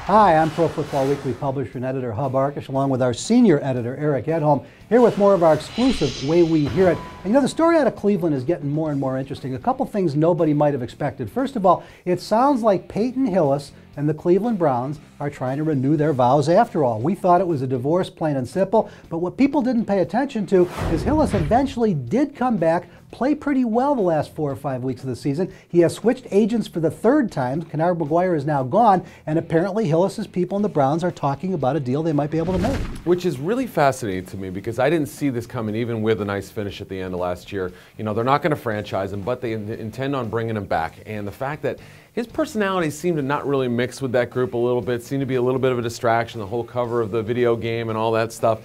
Hi, I'm Pro Football Weekly publisher and editor Hub Arkush, along with our senior editor Eric Edholm, here with more of our exclusive Way We Hear It. And you know, the story out of Cleveland is getting more and more interesting. A couple things nobody might have expected. First of all, it sounds like Peyton Hillis and the Cleveland Browns are trying to renew their vows after all. We thought it was a divorce, plain and simple, but what people didn't pay attention to is Hillis eventually did come back, play pretty well the last 4 or 5 weeks of the season. He has switched agents for the third time. Kennard McGuire is now gone, and apparently Hillis's people and the Browns are talking about a deal they might be able to make. Which is really fascinating to me because I didn't see this coming, even with a nice finish at the end of last year. You know, they're not going to franchise him, but they intend on bringing him back. And the fact that his personality seemed to not really mix with that group a little bit, seemed to be a little bit of a distraction, the whole cover of the video game and all that stuff.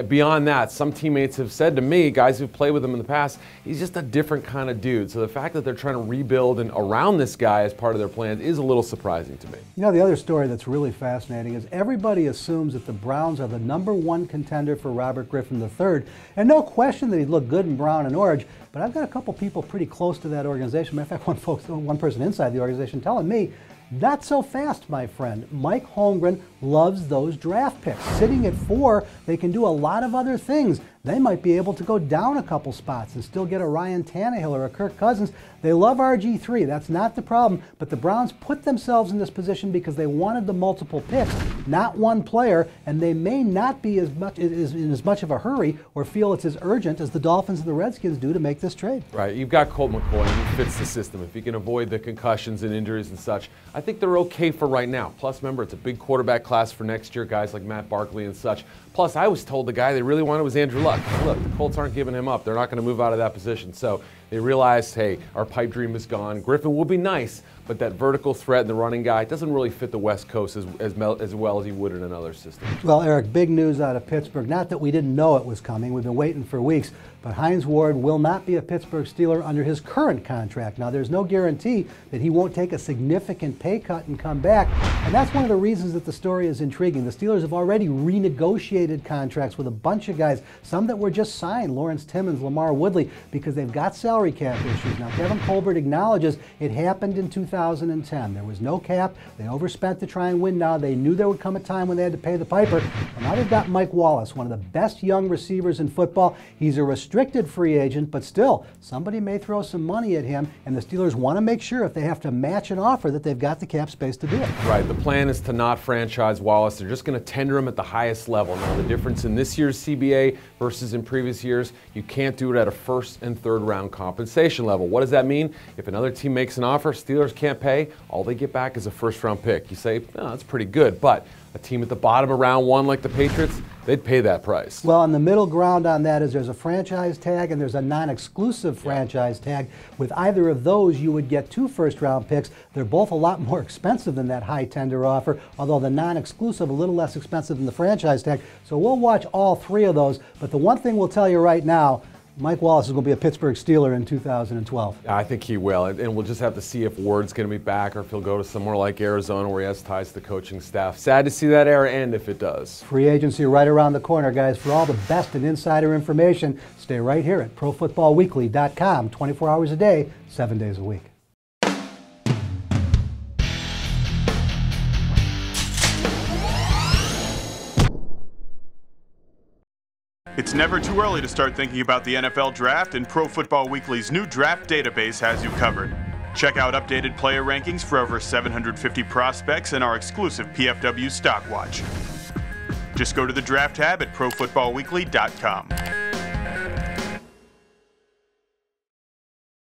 Beyond that, some teammates have said to me, guys who've played with him in the past, he's just a different kind of dude. So the fact that they're trying to rebuild and around this guy as part of their plans is a little surprising to me. You know, the other story that's really fascinating is everybody assumes that the Browns are the #1 contender for Robert Griffin III. And no question that he'd look good in brown and orange, but I've got a couple people pretty close to that organization. Matter of fact, one person inside the organization telling me, not so fast, my friend. Mike Holmgren loves those draft picks. Sitting at 4, they can do a lot of other things. They might be able to go down a couple spots and still get a Ryan Tannehill or a Kirk Cousins. They love RG3. That's not the problem. But the Browns put themselves in this position because they wanted the multiple picks, not one player, and they may not be in as much of a hurry or feel it's as urgent as the Dolphins and the Redskins do to make this trade. Right. You've got Colt McCoy, and he fits the system. If you can avoid the concussions and injuries and such, I think they're okay for right now. Plus, remember, it's a big quarterback class for next year, guys like Matt Barkley and such. Plus, I was told the guy they really wanted was Andrew Luck. Look, the Colts aren't giving him up. They're not going to move out of that position. So they realized, hey, our pipe dream is gone. Griffin will be nice, but that vertical threat and the running guy doesn't really fit the West Coast as well as he would in another system. Well, Eric, big news out of Pittsburgh. Not that we didn't know it was coming. We've been waiting for weeks. But Hines Ward will not be a Pittsburgh Steeler under his current contract. Now, there's no guarantee that he won't take a significant pay cut and come back. And that's one of the reasons that the story is intriguing. The Steelers have already renegotiated contracts with a bunch of guys, some that were just signed, Lawrence Timmons, Lamar Woodley, because they've got salary cap issues. Now, Kevin Colbert acknowledges it happened in 2010. There was no cap. They overspent to try and win now. They knew there would come a time when they had to pay the piper. And now they've got Mike Wallace, one of the best young receivers in football. He's a restricted free agent, but still, somebody may throw some money at him, and the Steelers want to make sure if they have to match an offer that they've got the cap space to do it. Right. The plan is to not franchise Wallace. They're just going to tender him at the highest level. Now, the difference in this year's CBA versus in previous years, you can't do it at a first and third round compensation level. What does that mean? If another team makes an offer, Steelers can't pay, all they get back is a first round pick. You say, oh, that's pretty good, but a team at the bottom of round 1 like the Patriots, they'd pay that price. Well, and the middle ground on that is there's a franchise tag and there's a non-exclusive franchise tag. With either of those, you would get 2 first-round picks. They're both a lot more expensive than that high tender offer, although the non-exclusive a little less expensive than the franchise tag. So we'll watch all 3 of those. But the one thing we'll tell you right now, Mike Wallace is going to be a Pittsburgh Steeler in 2012. I think he will, and we'll just have to see if Ward's going to be back or if he'll go to somewhere like Arizona where he has ties to the coaching staff. Sad to see that era end if it does. Free agency right around the corner, guys. For all the best and insider information, stay right here at ProFootballWeekly.com, 24 hours a day, 7 days a week. It's never too early to start thinking about the NFL Draft, and Pro Football Weekly's new draft database has you covered. Check out updated player rankings for over 750 prospects and our exclusive PFW Stock Watch. Just go to the Draft tab at ProFootballWeekly.com.